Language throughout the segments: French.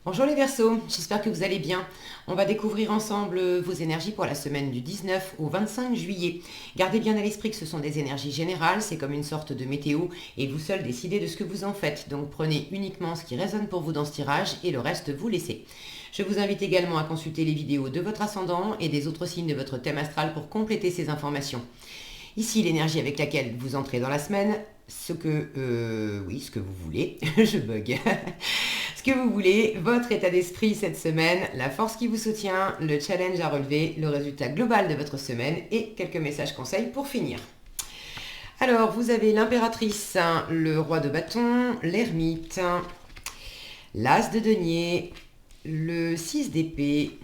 Bonjour les Verseaux, j'espère que vous allez bien. On va découvrir ensemble vos énergies pour la semaine du 19 au 25 juillet. Gardez bien à l'esprit que ce sont des énergies générales, c'est comme une sorte de météo et vous seul décidez de ce que vous en faites. Donc prenez uniquement ce qui résonne pour vous dans ce tirage et le reste vous laissez. Je vous invite également à consulter les vidéos de votre ascendant et des autres signes de votre thème astral pour compléter ces informations. Ici, l'énergie avec laquelle vous entrez dans la semaine, ce que vous voulez, je bug, ce que vous voulez, votre état d'esprit cette semaine, la force qui vous soutient, le challenge à relever, le résultat global de votre semaine et quelques messages conseils pour finir. Alors, vous avez l'impératrice, le roi de bâton, l'ermite, l'as de denier, le 6 d'épée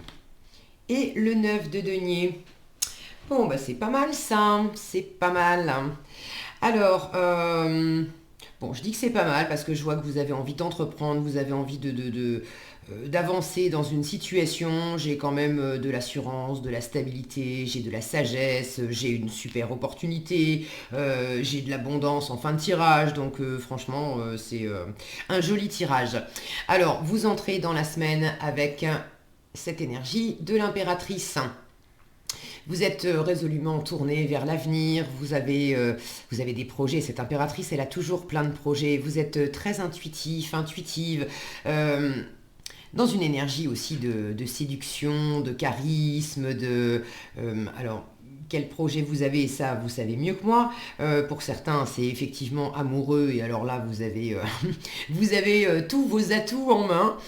et le 9 de denier. Bon, bah c'est pas mal ça, c'est pas mal. Alors, bon, je dis que c'est pas mal parce que je vois que vous avez envie d'entreprendre, vous avez envie d'avancer dans une situation. J'ai quand même de l'assurance, de la stabilité, j'ai de la sagesse, j'ai une super opportunité, j'ai de l'abondance en fin de tirage. Donc franchement, c'est un joli tirage. Alors, vous entrez dans la semaine avec cette énergie de l'impératrice. Vous êtes résolument tourné vers l'avenir, vous avez des projets. Cette impératrice, elle a toujours plein de projets. Vous êtes très intuitif, intuitive, dans une énergie aussi de séduction, de charisme, alors, quel projet vous avez, ça, vous savez mieux que moi. Pour certains, c'est effectivement amoureux, et alors là, vous avez, vous avez tous vos atouts en main.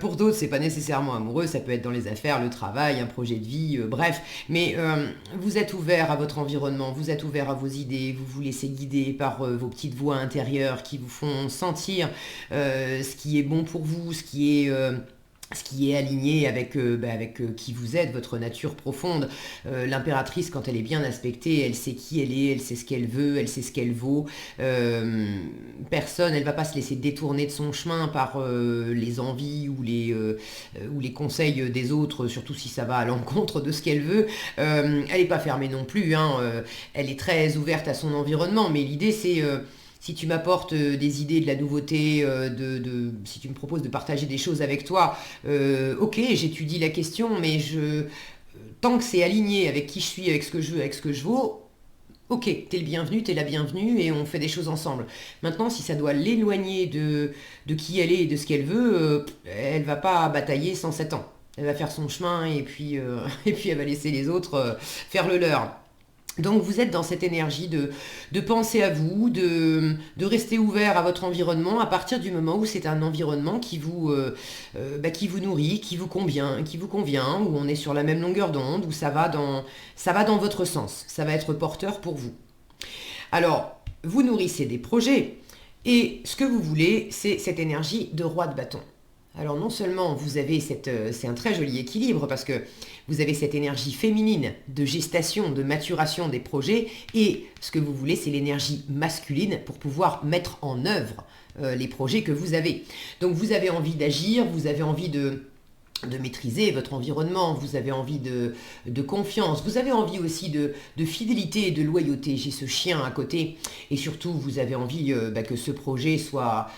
Pour d'autres, c'est pas nécessairement amoureux, ça peut être dans les affaires, le travail, un projet de vie, bref. Mais vous êtes ouvert à votre environnement, vous êtes ouvert à vos idées, vous vous laissez guider par vos petites voix intérieures qui vous font sentir ce qui est bon pour vous, ce qui est aligné avec, qui vous êtes, votre nature profonde. L'impératrice, quand elle est bien aspectée, elle sait qui elle est, elle sait ce qu'elle veut, elle sait ce qu'elle vaut. Personne, elle va pas se laisser détourner de son chemin par les envies ou les conseils des autres, surtout si ça va à l'encontre de ce qu'elle veut. Elle n'est pas fermée non plus, hein, elle est très ouverte à son environnement, mais l'idée c'est... si tu m'apportes des idées, de la nouveauté, si tu me proposes de partager des choses avec toi, ok, j'étudie la question, mais tant que c'est aligné avec qui je suis, avec ce que je veux, avec ce que je vaux, ok, t'es le bienvenu, t'es la bienvenue et on fait des choses ensemble. Maintenant, si ça doit l'éloigner de qui elle est et de ce qu'elle veut, elle va pas batailler sans 7 ans. Elle va faire son chemin et puis, et puis elle va laisser les autres faire le leur. Donc vous êtes dans cette énergie de penser à vous, de rester ouvert à votre environnement à partir du moment où c'est un environnement qui vous nourrit, qui vous convient, où on est sur la même longueur d'onde, où ça va dans votre sens, ça va être porteur pour vous. Alors, vous nourrissez des projets et ce que vous voulez, c'est cette énergie de roi de bâton. Alors non seulement vous avez c'est un très joli équilibre parce que vous avez cette énergie féminine de gestation, de maturation des projets et ce que vous voulez c'est l'énergie masculine pour pouvoir mettre en œuvre les projets que vous avez. Donc vous avez envie d'agir, vous avez envie de maîtriser votre environnement, vous avez envie de confiance, vous avez envie aussi de fidélité et de loyauté. J'ai ce chien à côté et surtout vous avez envie que ce projet soit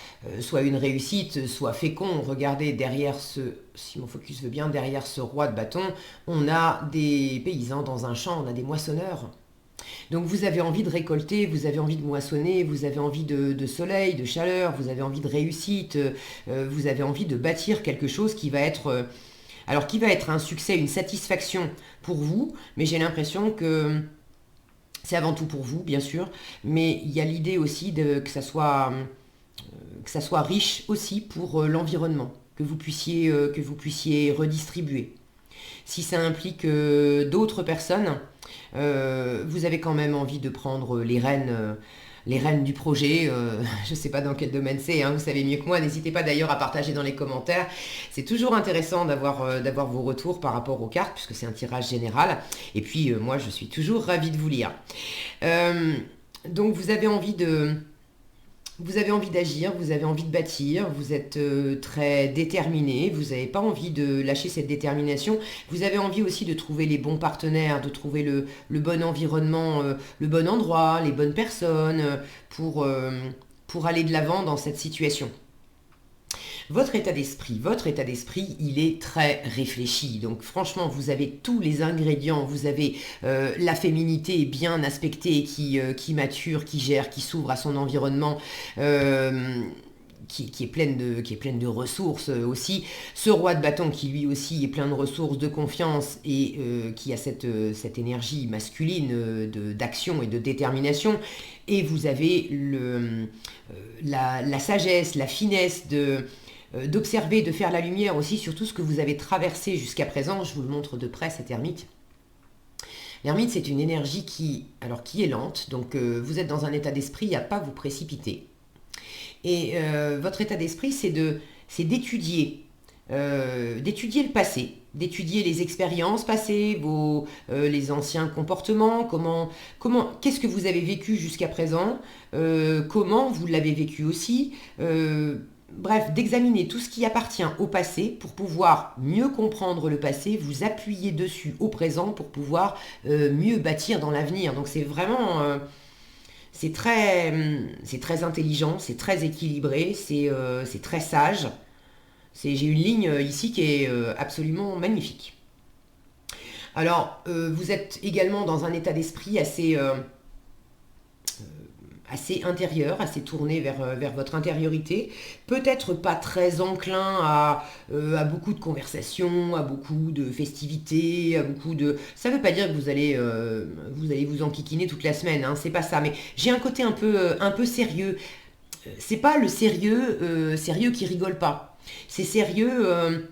une réussite, soit fécond. Regardez derrière si mon focus veut bien, derrière ce roi de bâton, on a des paysans dans un champ, on a des moissonneurs. Donc vous avez envie de récolter, vous avez envie de moissonner, vous avez envie de soleil, de chaleur, vous avez envie de réussite, vous avez envie de bâtir quelque chose qui va être... qui va être un succès, une satisfaction pour vous, mais j'ai l'impression que c'est avant tout pour vous, bien sûr, mais il y a l'idée aussi que ça soit riche aussi pour l'environnement, que vous puissiez redistribuer. Si ça implique d'autres personnes, vous avez quand même envie de prendre les rênes du projet. Je ne sais pas dans quel domaine c'est, hein, vous savez mieux que moi. N'hésitez pas d'ailleurs à partager dans les commentaires. C'est toujours intéressant d'avoir vos retours par rapport aux cartes, puisque c'est un tirage général. Et puis, moi, je suis toujours ravie de vous lire. Donc, vous avez envie d'agir, vous avez envie de bâtir, vous êtes très déterminé, vous n'avez pas envie de lâcher cette détermination, vous avez envie aussi de trouver les bons partenaires, de trouver le bon environnement, le bon endroit, les bonnes personnes pour aller de l'avant dans cette situation. Votre état d'esprit, il est très réfléchi. Donc franchement, vous avez tous les ingrédients. Vous avez la féminité bien aspectée qui mature, qui gère, qui s'ouvre à son environnement. Qui est pleine de ressources aussi. Ce roi de bâton qui lui aussi est plein de ressources, de confiance et qui a cette énergie masculine d'action et de détermination. Et vous avez la sagesse, la finesse d'observer, de faire la lumière aussi sur tout ce que vous avez traversé jusqu'à présent. Je vous le montre de près, cet ermite. L'ermite, c'est une énergie qui est lente, donc vous êtes dans un état d'esprit à ne pas vous précipiter. Et votre état d'esprit, c'est d'étudier le passé, d'étudier les expériences passées, les anciens comportements, qu'est-ce que vous avez vécu jusqu'à présent, comment vous l'avez vécu aussi. Bref, d'examiner tout ce qui appartient au passé pour pouvoir mieux comprendre le passé, vous appuyer dessus au présent pour pouvoir mieux bâtir dans l'avenir. Donc c'est vraiment... c'est très intelligent, c'est très équilibré, c'est très sage. J'ai une ligne ici qui est absolument magnifique. Alors, vous êtes également dans un état d'esprit assez intérieur, assez tourné vers votre intériorité, peut-être pas très enclin à beaucoup de conversations, à beaucoup de festivités, à beaucoup de... Ça ne veut pas dire que vous allez vous enquiquiner toute la semaine, hein, c'est pas ça, mais j'ai un côté un peu sérieux. C'est pas le sérieux qui rigole pas. C'est sérieux...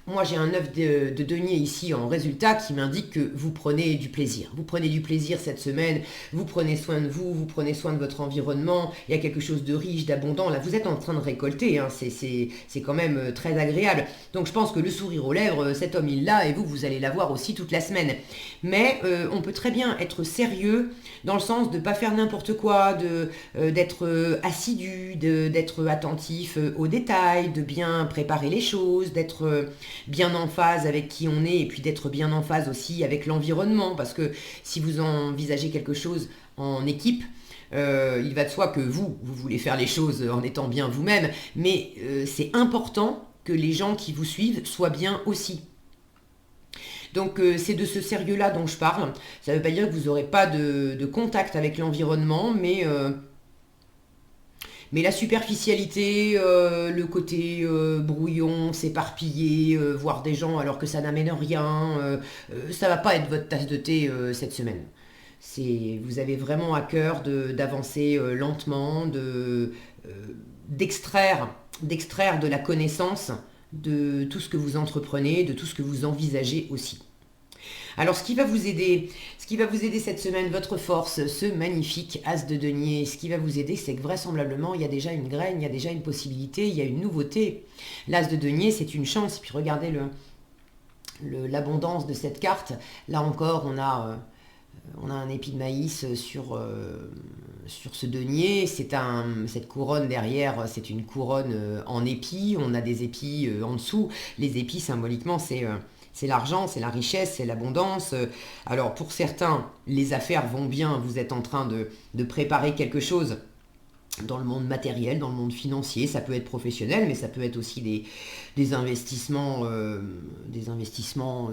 Moi, j'ai un œuf de denier ici en résultat qui m'indique que vous prenez du plaisir. Vous prenez du plaisir cette semaine, vous prenez soin de vous, vous prenez soin de votre environnement. Il y a quelque chose de riche, d'abondant. Là, vous êtes en train de récolter. Hein. C'est quand même très agréable. Donc, je pense que le sourire aux lèvres, cet homme, il l'a et vous allez l'avoir aussi toute la semaine. Mais on peut très bien être sérieux dans le sens de ne pas faire n'importe quoi, d'être assidu, d'être attentif aux détails, de bien préparer les choses, d'être... bien en phase avec qui on est et puis d'être bien en phase aussi avec l'environnement parce que si vous envisagez quelque chose en équipe, il va de soi que vous voulez faire les choses en étant bien vous-même, mais c'est important que les gens qui vous suivent soient bien aussi. Donc c'est de ce sérieux-là dont je parle. Ça ne veut pas dire que vous n'aurez pas de contact avec l'environnement, mais la superficialité, le côté brouillon, s'éparpiller, voir des gens alors que ça n'amène rien, ça va pas être votre tasse de thé cette semaine. Vous avez vraiment à cœur d'avancer lentement, d'extraire de la connaissance de tout ce que vous entreprenez, de tout ce que vous envisagez aussi. Alors, ce qui va vous aider cette semaine, votre force, ce magnifique as de denier, ce qui va vous aider, c'est que vraisemblablement, il y a déjà une graine, il y a déjà une possibilité, il y a une nouveauté. L'as de denier, c'est une chance. Et puis, regardez l'abondance de cette carte. Là encore, on a un épi de maïs sur ce denier. Cette couronne derrière, c'est une couronne en épis. On a des épis en dessous. Les épis, symboliquement, c'est l'argent, c'est la richesse, c'est l'abondance. Alors pour certains, les affaires vont bien, vous êtes en train de préparer quelque chose dans le monde matériel, dans le monde financier, ça peut être professionnel, mais ça peut être aussi des investissements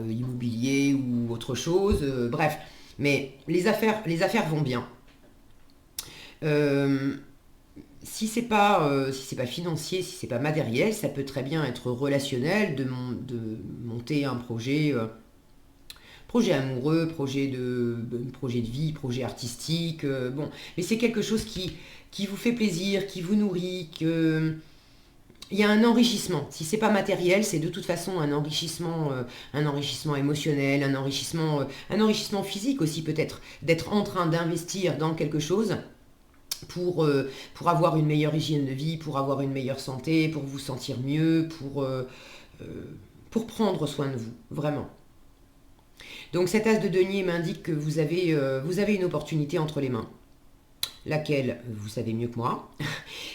immobiliers ou autre chose, bref. Mais les affaires vont bien. Si c'est pas financier, si c'est pas matériel, ça peut très bien être relationnel, de monter un projet amoureux, projet de vie, projet artistique, bon. Mais c'est quelque chose qui vous fait plaisir, qui vous nourrit, il y a un enrichissement. Si c'est pas matériel, c'est de toute façon un enrichissement émotionnel, un enrichissement physique aussi peut-être, d'être en train d'investir dans quelque chose pour avoir une meilleure hygiène de vie, pour avoir une meilleure santé, pour vous sentir mieux, pour prendre soin de vous, vraiment. Donc cet as de denier m'indique que vous avez une opportunité entre les mains, laquelle vous savez mieux que moi.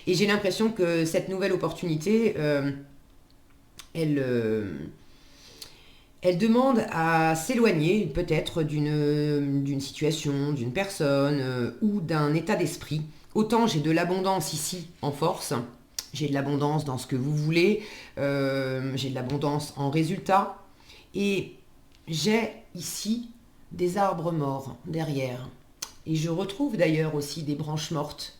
Et j'ai l'impression que cette nouvelle opportunité, elle demande à s'éloigner peut-être d'une situation, d'une personne ou d'un état d'esprit. Autant j'ai de l'abondance ici en force, J'ai de l'abondance dans ce que vous voulez, j'ai de l'abondance en résultat. Et j'ai ici des arbres morts derrière. Et je retrouve d'ailleurs aussi des branches mortes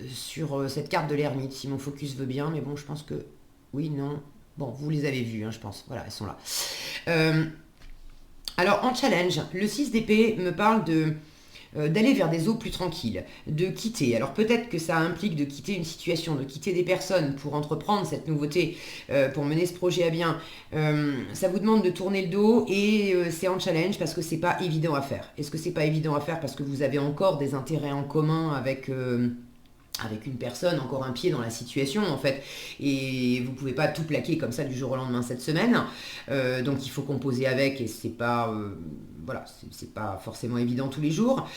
sur cette carte de l'ermite, si mon focus veut bien. Mais bon, je pense que oui, non. Bon, vous les avez vues, hein, je pense. Voilà, elles sont là. Alors, en challenge, le 6 d'épée me parle d'aller vers des eaux plus tranquilles, de quitter. Alors peut-être que ça implique de quitter une situation, de quitter des personnes pour entreprendre cette nouveauté, pour mener ce projet à bien. Ça vous demande de tourner le dos et c'est en challenge parce que c'est pas évident à faire. Est-ce que c'est pas évident à faire parce que vous avez encore des intérêts en commun avec une personne, encore un pied dans la situation en fait, et vous pouvez pas tout plaquer comme ça du jour au lendemain cette semaine, donc il faut composer avec et c'est pas voilà, c'est pas forcément évident tous les jours.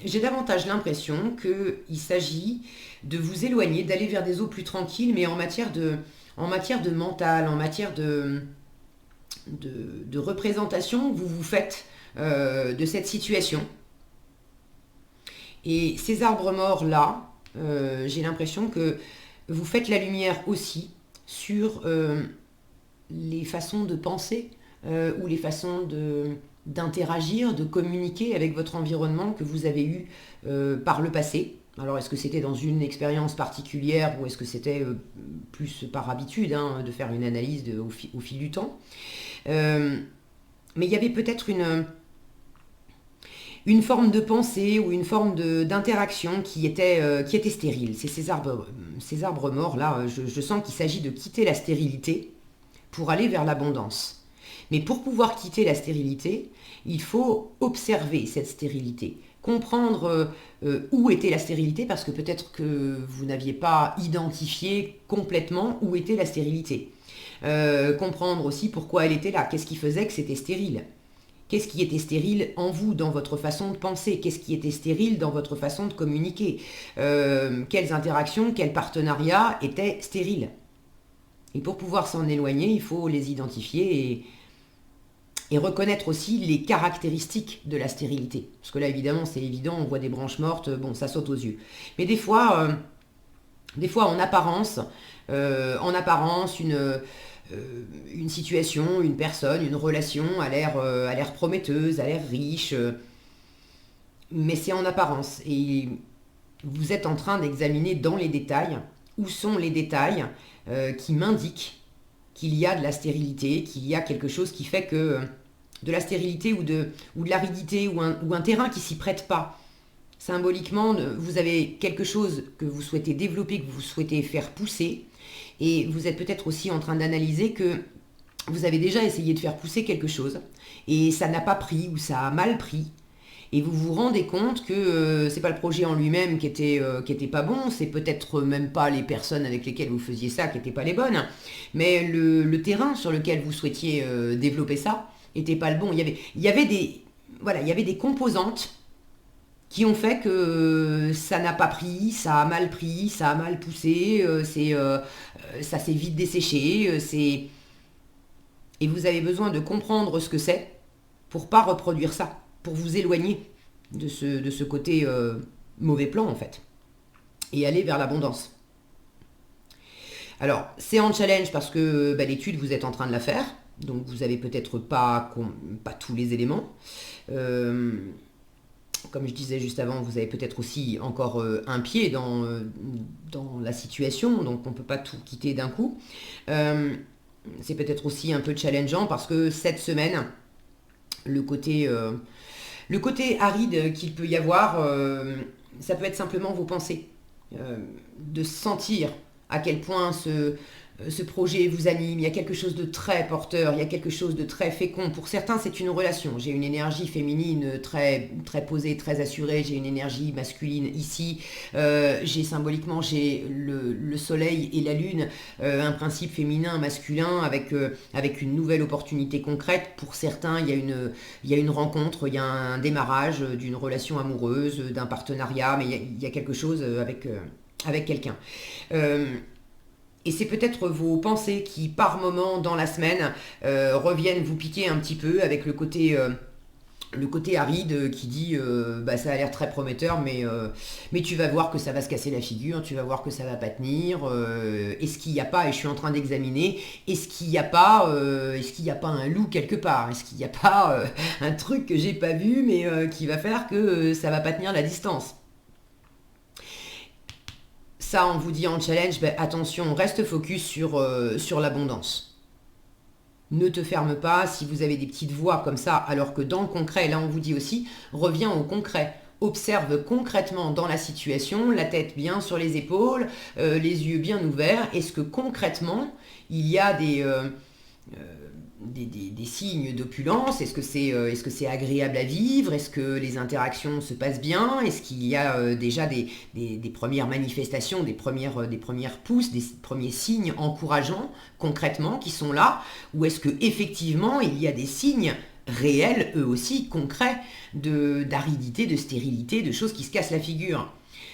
J'ai davantage l'impression qu'il s'agit de vous éloigner, d'aller vers des eaux plus tranquilles, mais en matière de mental, en matière de représentation que vous vous faites de cette situation. Et ces arbres morts là, j'ai l'impression que vous faites la lumière aussi sur les façons de penser ou les façons d'interagir, de communiquer avec votre environnement que vous avez eu par le passé. Alors est-ce que c'était dans une expérience particulière ou est-ce que c'était plus par habitude hein, de faire une analyse au fil du temps. Mais il y avait peut-être une forme de pensée ou une forme d'interaction qui était stérile. C'est ces arbres morts là, je sens qu'il s'agit de quitter la stérilité pour aller vers l'abondance. Mais pour pouvoir quitter la stérilité, il faut observer cette stérilité, comprendre où était la stérilité, parce que peut-être que vous n'aviez pas identifié complètement où était la stérilité. Comprendre aussi pourquoi elle était là, qu'est-ce qui faisait que c'était stérile. Qu'est-ce qui était stérile en vous, dans votre façon de penser? Qu'est-ce qui était stérile dans votre façon de communiquer? Quelles interactions, quels partenariats étaient stériles? Et pour pouvoir s'en éloigner, il faut les identifier et reconnaître aussi les caractéristiques de la stérilité. Parce que là, évidemment, c'est évident, on voit des branches mortes, bon, ça saute aux yeux. Mais des fois en apparence, une situation, une personne, une relation a l'air prometteuse, a l'air riche, mais c'est en apparence. Et vous êtes en train d'examiner dans les détails où sont les détails qui m'indiquent qu'il y a de la stérilité, qu'il y a quelque chose qui fait que de la stérilité ou de l'aridité ou un terrain qui s'y prête pas. Symboliquement, vous avez quelque chose que vous souhaitez développer, que vous souhaitez faire pousser, et vous êtes peut-être aussi en train d'analyser que vous avez déjà essayé de faire pousser quelque chose, et ça n'a pas pris, ou ça a mal pris, et vous vous rendez compte que c'est pas le projet en lui-même qui était pas bon, c'est peut-être même pas les personnes avec lesquelles vous faisiez ça qui n'étaient pas les bonnes, mais le terrain sur lequel vous souhaitiez développer ça était pas le bon. Il y avait des composantes qui ont fait que ça n'a pas pris, ça a mal pris, ça a mal poussé, ça s'est vite desséché, et vous avez besoin de comprendre ce que c'est pour pas reproduire ça, pour vous éloigner de ce côté mauvais plan en fait, et aller vers l'abondance. Alors, c'est en challenge parce que l'étude, vous êtes en train de la faire, donc vous avez peut-être pas tous les éléments. Comme je disais juste avant, vous avez peut-être aussi encore un pied dans la situation, donc on ne peut pas tout quitter d'un coup. C'est peut-être aussi un peu challengeant parce que cette semaine, le côté aride qu'il peut y avoir, ça peut être simplement vos pensées. De sentir à quel point ce projet vous anime, il y a quelque chose de très porteur, il y a quelque chose de très fécond. Pour certains, c'est une relation. J'ai une énergie féminine très, très posée, très assurée, j'ai une énergie masculine ici, symboliquement le soleil et la lune, un principe féminin, masculin, avec une nouvelle opportunité concrète. Pour certains, il y a une rencontre, il y a un démarrage d'une relation amoureuse, d'un partenariat, mais il y a quelque chose avec quelqu'un. Et c'est peut-être vos pensées qui, par moment dans la semaine, reviennent vous piquer un petit peu avec le côté le côté aride qui dit bah, ça a l'air très prometteur, mais tu vas voir que ça va se casser la figure, tu vas voir que ça va pas tenir. Est-ce qu'il n'y a pas, et je suis en train d'examiner, est-ce qu'il n'y a pas un loup quelque part? Est-ce qu'il n'y a pas un truc que j'ai pas vu, mais qui va faire que ça va pas tenir la distance? Ça, on vous dit en challenge, ben, attention, reste focus sur l'abondance. Ne te ferme pas si vous avez des petites voix comme ça, alors que dans le concret, là on vous dit aussi, reviens au concret. Observe concrètement dans la situation, la tête bien sur les épaules, les yeux bien ouverts. Est-ce que concrètement, il y a des signes d'opulence? Est-ce que c'est agréable à vivre? Est-ce que les interactions se passent bien? Est-ce qu'il y a déjà des premières manifestations, des premières pousses, des premiers signes encourageants concrètement qui sont là? Ou est-ce que effectivement il y a des signes réels, eux aussi, concrets, d'aridité, de stérilité, de choses qui se cassent la figure?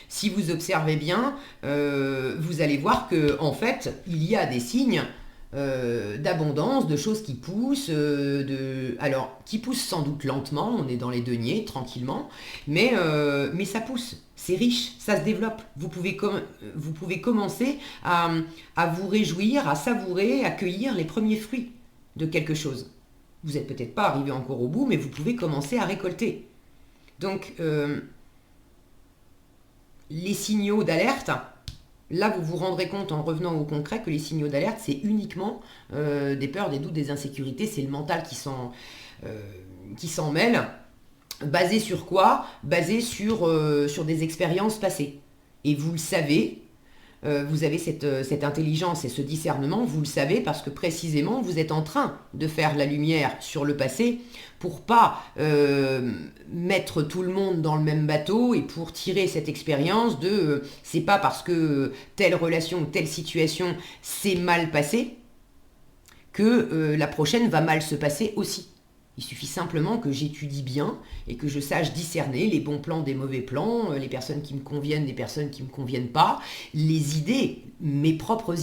Si vous observez bien, vous allez voir que en fait, il y a des signes d'abondance, de choses qui poussent, alors qui poussent sans doute lentement, on est dans les deniers, tranquillement, mais ça pousse, c'est riche, ça se développe. Vous pouvez commencer à vous réjouir, à savourer, à cueillir les premiers fruits de quelque chose. Vous n'êtes peut-être pas arrivé encore au bout, mais vous pouvez commencer à récolter. Donc, les signaux d'alerte, là, vous vous rendrez compte en revenant au concret que les signaux d'alerte, c'est uniquement des peurs, des doutes, des insécurités. C'est le mental qui s'en mêle. Basé sur quoi? Basé sur des expériences passées. Et vous le savez, vous avez cette intelligence et ce discernement, vous le savez parce que précisément, vous êtes en train de faire la lumière sur le passé pour pas mettre tout le monde dans le même bateau et pour tirer cette expérience de c'est pas parce que telle relation ou telle situation s'est mal passée que la prochaine va mal se passer aussi. Il suffit simplement que j'étudie bien et que je sache discerner les bons plans des mauvais plans, les personnes qui me conviennent des personnes qui ne me conviennent pas, les idées, mes propres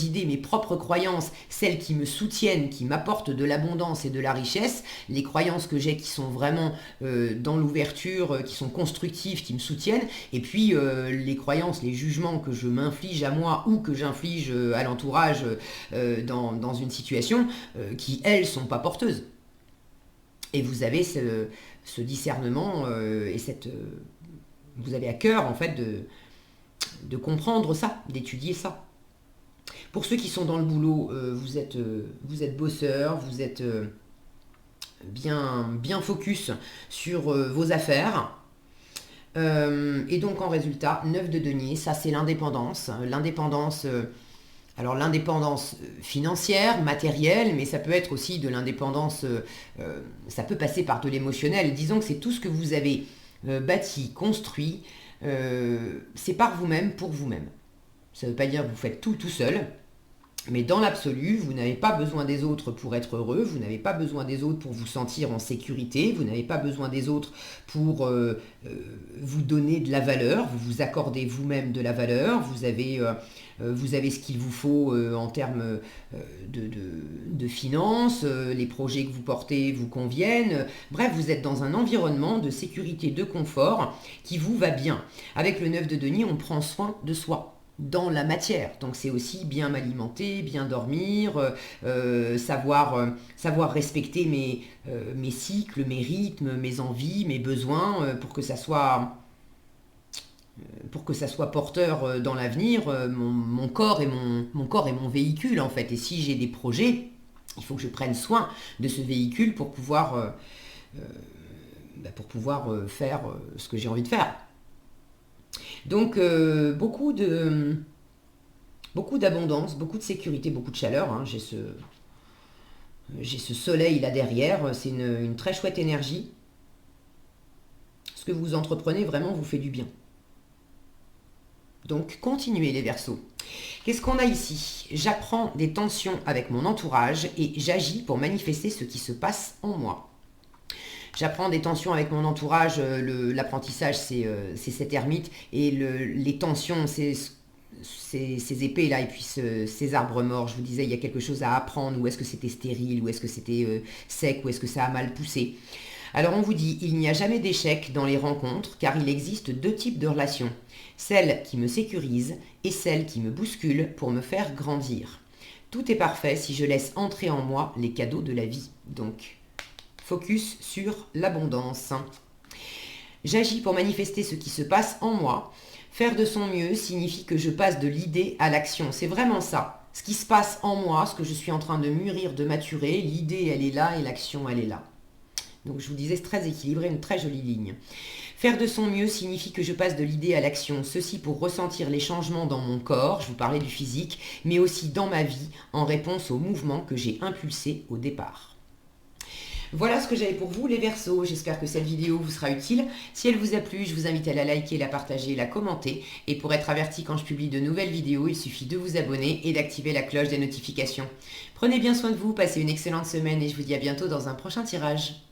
croyances, celles qui me soutiennent, qui m'apportent de l'abondance et de la richesse, les croyances que j'ai qui sont vraiment dans l'ouverture, qui sont constructives, qui me soutiennent, et puis les croyances, les jugements que je m'inflige à moi ou que j'inflige à l'entourage dans une situation qui, elles, sont pas porteuses. Et vous avez ce discernement et vous avez à cœur en fait de comprendre ça, d'étudier ça. Pour ceux qui sont dans le boulot, vous êtes bosseur, vous êtes bien focus sur vos affaires. Et donc en résultat, 9 de denier, ça c'est l'indépendance. Alors l'indépendance financière, matérielle, mais ça peut être aussi de l'indépendance, ça peut passer par de l'émotionnel. Disons que c'est tout ce que vous avez bâti, construit, c'est par vous-même, pour vous-même. Ça ne veut pas dire que vous faites tout seul, mais dans l'absolu, vous n'avez pas besoin des autres pour être heureux, vous n'avez pas besoin des autres pour vous sentir en sécurité, vous n'avez pas besoin des autres pour vous donner de la valeur, vous vous accordez vous-même de la valeur, vous avez ce qu'il vous faut en termes de finances, les projets que vous portez vous conviennent, bref, vous êtes dans un environnement de sécurité, de confort qui vous va bien. Avec le 9 de denier, on prend soin de soi dans la matière. Donc c'est aussi bien m'alimenter, bien dormir, savoir respecter mes cycles, mes rythmes, mes envies, mes besoins pour que ça soit porteur dans l'avenir. Mon corps est mon véhicule en fait. Et si j'ai des projets, il faut que je prenne soin de ce véhicule pour pouvoir faire ce que j'ai envie de faire. Donc beaucoup d'abondance, beaucoup de sécurité, beaucoup de chaleur. Hein. J'ai ce soleil là derrière, c'est une très chouette énergie. Ce que vous entreprenez vraiment vous fait du bien. Donc continuez les Verseaux. Qu'est-ce qu'on a ici? J'apprends des tensions avec mon entourage et j'agis pour manifester ce qui se passe en moi. J'apprends des tensions avec mon entourage, l'apprentissage c'est cet ermite, et les tensions c'est ces épées là et puis ces arbres morts. Je vous disais il y a quelque chose à apprendre, ou est-ce que c'était stérile, ou est-ce que c'était sec, ou est-ce que ça a mal poussé. Alors on vous dit, il n'y a jamais d'échec dans les rencontres car il existe deux types de relations. Celles qui me sécurisent et celles qui me bousculent pour me faire grandir. Tout est parfait si je laisse entrer en moi les cadeaux de la vie. Donc, focus sur l'abondance. J'agis pour manifester ce qui se passe en moi. Faire de son mieux signifie que je passe de l'idée à l'action. C'est vraiment ça. Ce qui se passe en moi, ce que je suis en train de mûrir, de maturer, l'idée elle est là et l'action elle est là. Donc je vous disais, c'est très équilibré, une très jolie ligne. Faire de son mieux signifie que je passe de l'idée à l'action, ceci pour ressentir les changements dans mon corps, je vous parlais du physique, mais aussi dans ma vie, en réponse aux mouvements que j'ai impulsés au départ. Voilà ce que j'avais pour vous les Verseaux, j'espère que cette vidéo vous sera utile. Si elle vous a plu, je vous invite à la liker, la partager, la commenter. Et pour être averti quand je publie de nouvelles vidéos, il suffit de vous abonner et d'activer la cloche des notifications. Prenez bien soin de vous, passez une excellente semaine et je vous dis à bientôt dans un prochain tirage.